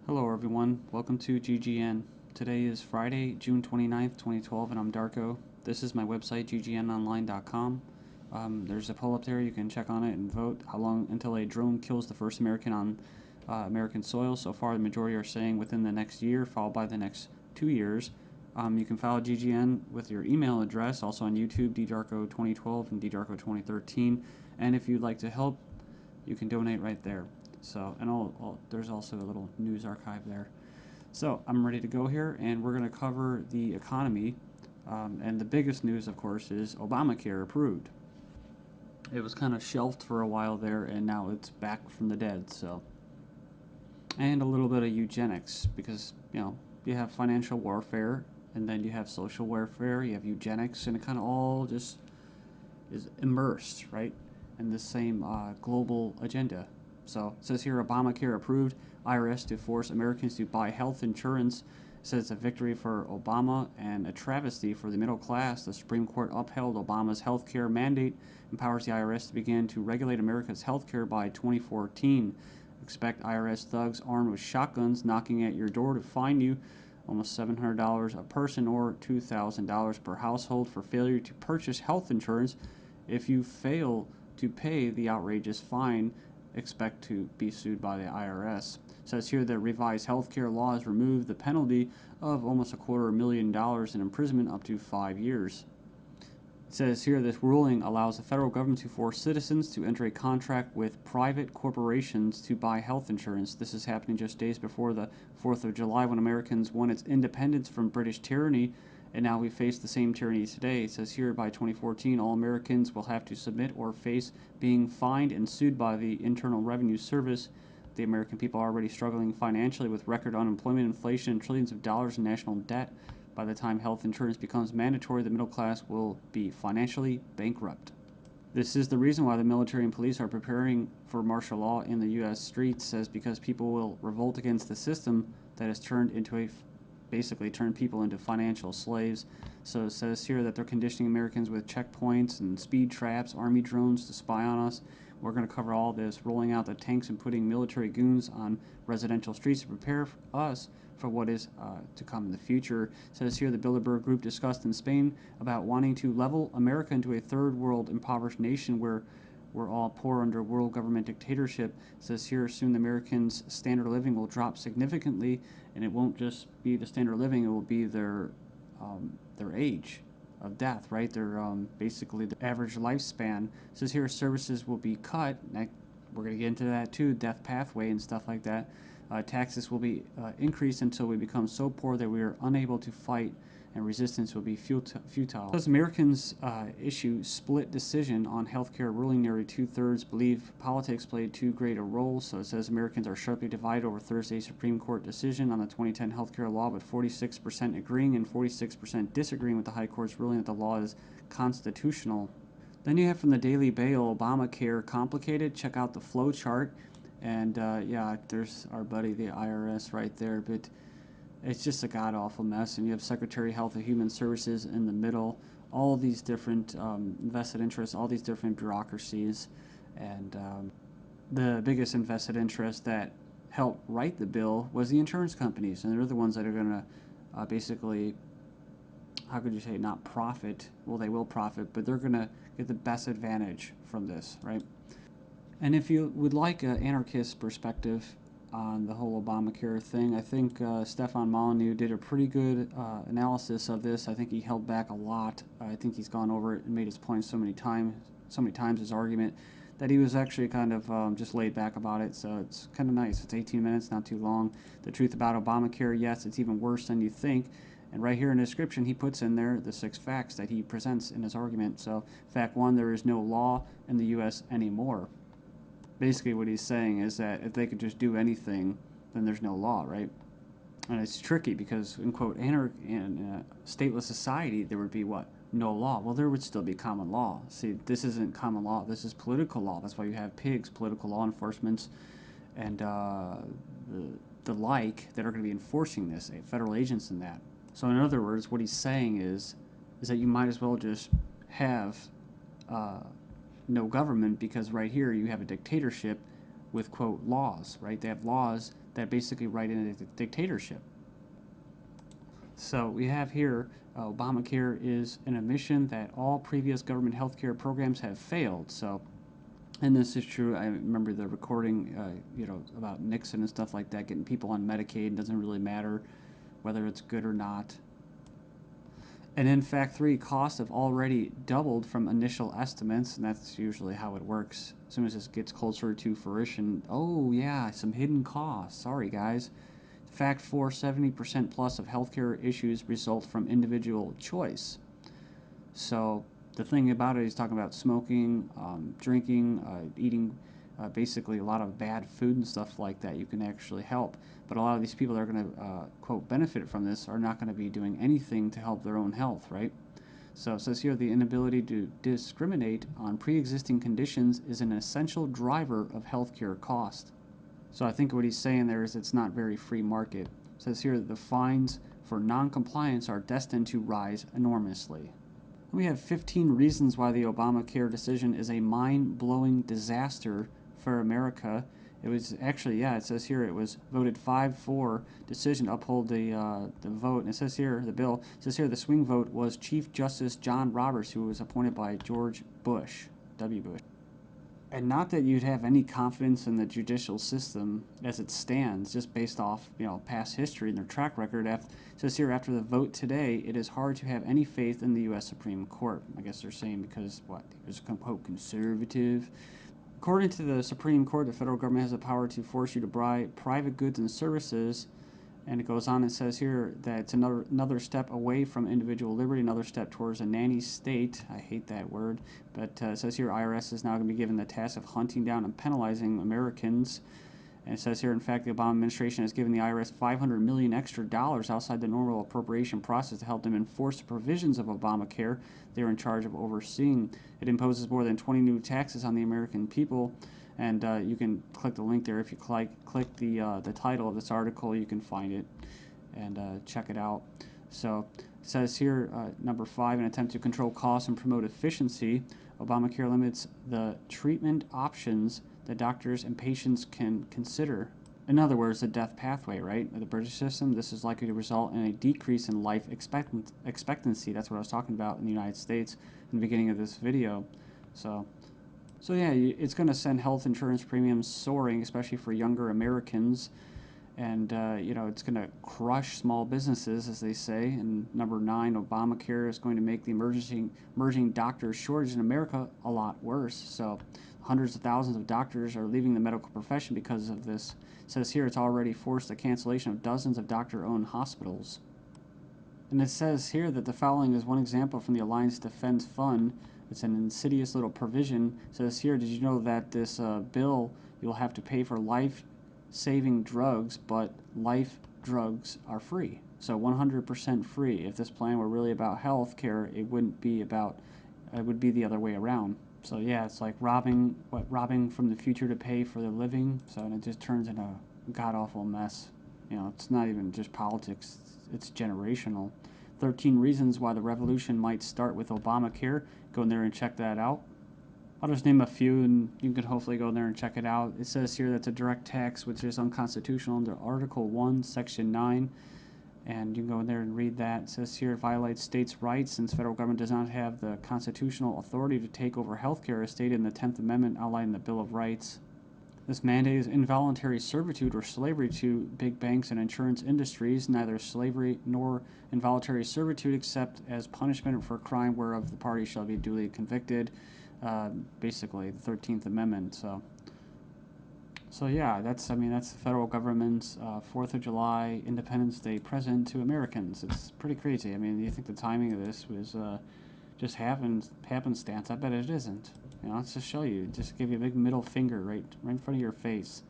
Hello everyone, welcome to GGN. Today is Friday, June 29th, 2012, and I'm Darko. This is my website, ggnonline.com. There's a poll up there, you can check on it and vote how long until a drone kills the first American on American soil. So far, the majority are saying within the next year, followed by the next 2 years. You can follow GGN with your email address, also on YouTube, ddarko2012 and ddarko2013. And if you'd like to help, you can donate right there. So, and there's also a little news archive there. So, I'm ready to go here, and we're going to cover the economy. And the biggest news, of course, is Obamacare approved. It was kind of shelved for a while there, and now it's back from the dead. So, and a little bit of eugenics, because you have financial warfare, and then you have social warfare, you have eugenics, and it kind of all just is immersed, right, in the same global agenda. So it says here, Obamacare approved, IRS to force Americans to buy health insurance. It says it's a victory for Obama and a travesty for the middle class. The Supreme Court upheld Obama's health care mandate, empowers the IRS to begin to regulate America's health care by 2014. Expect IRS thugs armed with shotguns knocking at your door to fine you almost $700 a person or $2,000 per household for failure to purchase health insurance. If you fail to pay the outrageous fine, expect to be sued by the IRS. It says here that revised healthcare laws remove the penalty of almost $250,000 in imprisonment up to 5 years. It says here this ruling allows the federal government to force citizens to enter a contract with private corporations to buy health insurance. This is happening just days before the 4th of July, when Americans won its independence from British tyranny, and now we face the same tyranny today. It says here by 2014, all Americans will have to submit or face being fined and sued by the Internal Revenue Service. The American people are already struggling financially with record unemployment, inflation, and trillions of dollars in national debt. By the time health insurance becomes mandatory, the middle class will be financially bankrupt. This is the reason why the military and police are preparing for martial law in the U.S. streets, says because people will revolt against the system that has basically turned people into financial slaves. So it says here that they're conditioning Americans with checkpoints and speed traps, army drones to spy on us. We're going to cover all this, rolling out the tanks and putting military goons on residential streets to prepare us for what is to come in the future. It says here the Bilderberg Group discussed in Spain about wanting to level America into a third world impoverished nation where we're all poor under world government dictatorship. It says here soon the Americans' standard of living will drop significantly, and it won't just be the standard of living, it will be their age of death, right? Their basically the average lifespan. It says here services will be cut. We're going to get into that too, death pathway and stuff like that. Taxes will be increased until we become so poor that we are unable to fight, and resistance will be futile. As Americans issue split decision on healthcare ruling, nearly 2/3 believe politics played too great a role. So it says Americans are sharply divided over Thursday's Supreme Court decision on the 2010 healthcare law, with 46% agreeing and 46% disagreeing with the High Court's ruling that the law is constitutional. Then you have from the Daily Bail, Obamacare complicated. Check out the flow chart. And yeah, there's our buddy, the IRS, right there. But it's just a god-awful mess. And you have Secretary of Health and Human Services in the middle. All these different vested interests, all these different bureaucracies. And the biggest invested interest that helped write the bill was the insurance companies. And they're the ones that are going to basically, how could you say, not profit. Well, they will profit, but they're going to get the best advantage from this, right? And if you would like an anarchist perspective on the whole Obamacare thing, I think Stefan Molyneux did a pretty good analysis of this. I think he held back a lot. I think he's gone over it and made his point so many times, his argument, that he was actually kind of just laid back about it. So it's kind of nice. It's 18 minutes, not too long. The truth about Obamacare, yes, it's even worse than you think. And right here in the description, he puts in there the 6 facts that he presents in his argument. So fact 1, there is no law in the U.S. anymore. Basically what he's saying is that if they could just do anything, then there's no law, right? And it's tricky because, in quote, in a stateless society, there would be what? No law. Well, there would still be common law. See, this isn't common law. This is political law. That's why you have pigs, political law enforcement, and the like that are going to be enforcing this, federal agents and that. So in other words, what he's saying is that you might as well just have no government, because right here you have a dictatorship with, quote, laws, right? They have laws that basically write in a dictatorship. So we have here Obamacare is an admission that all previous government health care programs have failed. So, and this is true. I remember the recording, about Nixon and stuff like that, getting people on Medicaid. It doesn't really matter whether it's good or not. And in fact, costs have already doubled from initial estimates, and that's usually how it works. As soon as this gets closer to fruition, oh yeah, some hidden costs. Sorry, guys. Fact 4, 70% plus of healthcare issues result from individual choice. So the thing about it, he's talking about smoking, drinking, eating basically a lot of bad food and stuff like that. You can actually help. But a lot of these people that are going to, quote, benefit from this are not going to be doing anything to help their own health, right? So it says here the inability to discriminate on pre-existing conditions is an essential driver of healthcare cost. So I think what he's saying there is it's not very free market. It says here that the fines for non-compliance are destined to rise enormously. We have 15 reasons why the Obamacare decision is a mind-blowing disaster for America. It was actually, it says here it was voted 5-4 decision to uphold the vote. And it says here, the bill, it says here the swing vote was Chief Justice John Roberts, who was appointed by George Bush, W. Bush. And not that you'd have any confidence in the judicial system as it stands, just based off past history and their track record. It says here, after the vote today, it is hard to have any faith in the U.S. Supreme Court. I guess they're saying because he was quote conservative. According to the Supreme Court, the federal government has the power to force you to buy private goods and services. And it goes on and says here that it's another step away from individual liberty, another step towards a nanny state. I hate that word. But it says here IRS is now going to be given the task of hunting down and penalizing Americans. And it says here, in fact, the Obama administration has given the IRS $500 million extra outside the normal appropriation process to help them enforce the provisions of Obamacare they're in charge of overseeing. It imposes more than 20 new taxes on the American people. And you can click the link there. If you click the title of this article, you can find it and check it out. So it says here, number 5, an attempt to control costs and promote efficiency. Obamacare limits the treatment options that doctors and patients can consider. In other words, the death pathway, right? The British system, this is likely to result in a decrease in life expectancy. That's what I was talking about in the United States in the beginning of this video. So yeah, it's going to send health insurance premiums soaring, especially for younger Americans. And, it's going to crush small businesses, as they say. And number 9, Obamacare is going to make the emerging doctor shortage in America a lot worse. So hundreds of thousands of doctors are leaving the medical profession because of this. It says here it's already forced the cancellation of dozens of doctor-owned hospitals. And it says here that the following is one example from the Alliance Defense Fund. It's an insidious little provision. It says here, did you know that this bill, you'll have to pay for life-saving drugs, but life drugs are free. So 100% free. If this plan were really about health care, it wouldn't be about, it would be the other way around. So yeah, it's like robbing from the future to pay for the living. So and it just turns into a god-awful mess. It's not even just politics, it's generational. 13 reasons why the revolution might start with Obamacare. Go in there and check that out. I'll just name a few and you can hopefully go in there and check it out. It says here that's a direct tax which is unconstitutional under Article 1, Section 9. And you can go in there and read that. It says here it violates states' rights since federal government does not have the constitutional authority to take over healthcare as stated in the 10th Amendment outlined in the Bill of Rights. This mandate is involuntary servitude or slavery to big banks and insurance industries, neither slavery nor involuntary servitude except as punishment for a crime whereof the party shall be duly convicted. Basically, the 13th Amendment. So yeah, that's the federal government's 4th of July Independence Day present to Americans. It's pretty crazy. I mean, you think the timing of this was just happenstance? I bet it isn't. Let's just show you. Just give you a big middle finger right in front of your face.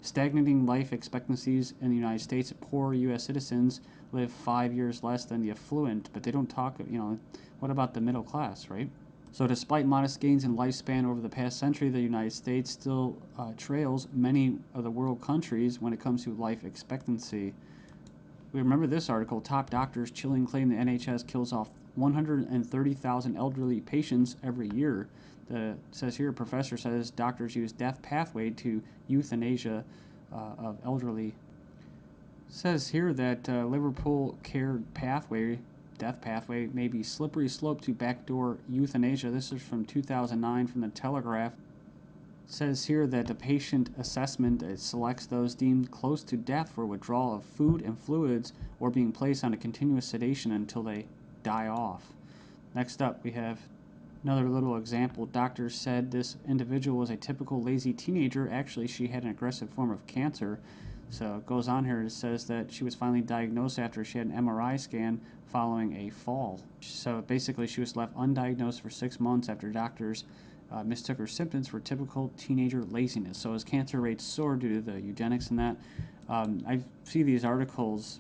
Stagnating life expectancies in the United States. Poor U.S. citizens live 5 years less than the affluent, but they don't talk, what about the middle class, right? So despite modest gains in lifespan over the past century, the United States still trails many of the world countries when it comes to life expectancy. We remember this article, top doctors chilling claim the NHS kills off 130,000 elderly patients every year. It says here, a professor says doctors use death pathway to euthanasia of elderly. Says here that Liverpool care pathway, death pathway, may be slippery slope to backdoor euthanasia. This is from 2009 from the Telegraph. Says here that the patient assessment selects those deemed close to death for withdrawal of food and fluids or being placed on a continuous sedation until they die off. Next up, we have another little example. Doctors said this individual was a typical lazy teenager. Actually, she had an aggressive form of cancer. So it goes on here. It says that she was finally diagnosed after she had an MRI scan following a fall. So basically, she was left undiagnosed for 6 months after doctors mistook her symptoms for typical teenager laziness. So as cancer rates soar due to the eugenics and that, I see these articles,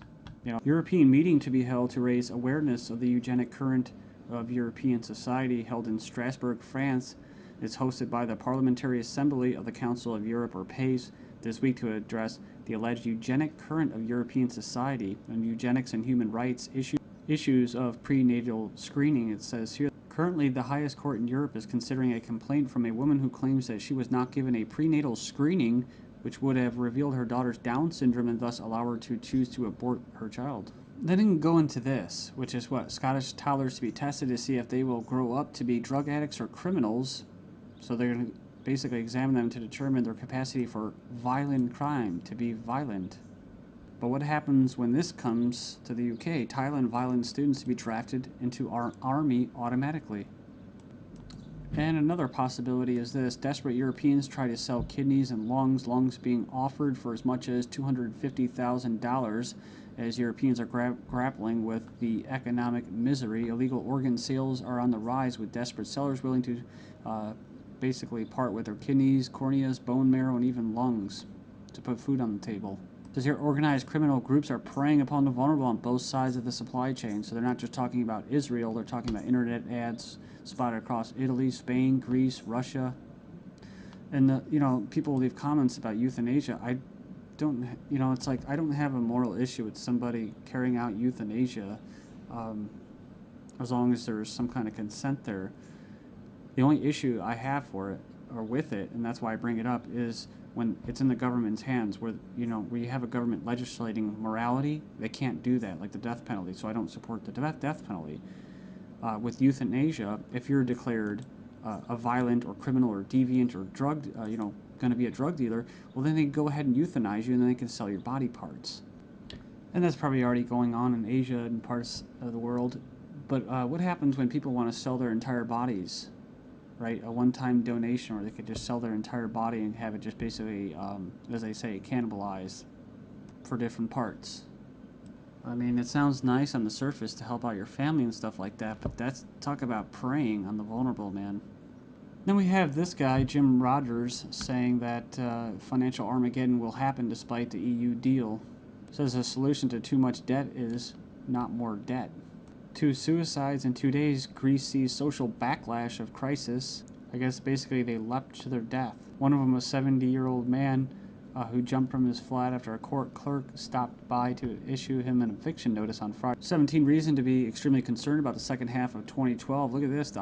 European meeting to be held to raise awareness of the eugenic current of European society held in Strasbourg, France. It's hosted by the Parliamentary Assembly of the Council of Europe, or PACE, this week to address the alleged eugenic current of European society and eugenics and human rights issues of prenatal screening. It says here, currently the highest court in Europe is considering a complaint from a woman who claims that she was not given a prenatal screening which would have revealed her daughter's Down syndrome and thus allow her to choose to abort her child. They didn't go into this, which is what? Scottish toddlers to be tested to see if they will grow up to be drug addicts or criminals. So they're going to basically examine them to determine their capacity for violent crime, to be violent. But what happens when this comes to the UK? Thailand violent students to be drafted into our army automatically. And another possibility is this. Desperate Europeans try to sell kidneys and lungs being offered for as much as $250,000 as Europeans are grappling with the economic misery. Illegal organ sales are on the rise with desperate sellers willing to basically part with their kidneys, corneas, bone marrow, and even lungs to put food on the table. It says here, organized criminal groups are preying upon the vulnerable on both sides of the supply chain. So they're not just talking about Israel, they're talking about internet ads spotted across Italy, Spain, Greece, Russia. And people leave comments about euthanasia. I don't, it's like I don't have a moral issue with somebody carrying out euthanasia as long as there's some kind of consent there. The only issue I have for it, or with it, and that's why I bring it up, is when it's in the government's hands, where we have a government legislating morality. They can't do that, like the death penalty. So I don't support the death penalty. With euthanasia, if you're declared a violent or criminal or deviant or drug, going to be a drug dealer, well then they go ahead and euthanize you, and then they can sell your body parts. And that's probably already going on in Asia and parts of the world. But what happens when people want to sell their entire bodies? Right, a one-time donation, or they could just sell their entire body and have it just basically, as they say, cannibalized for different parts. I mean, it sounds nice on the surface to help out your family and stuff like that, but that's talk about preying on the vulnerable, man. Then we have this guy, Jim Rogers, saying that financial Armageddon will happen despite the EU deal. Says the solution to too much debt is not more debt. 2 suicides in 2 days. Greece sees social backlash of crisis. I guess basically they leapt to their death. One of them was a 70-year-old man who jumped from his flat after a court clerk stopped by to issue him an eviction notice on Friday. 17 reason to be extremely concerned about the second half of 2012. Look at this.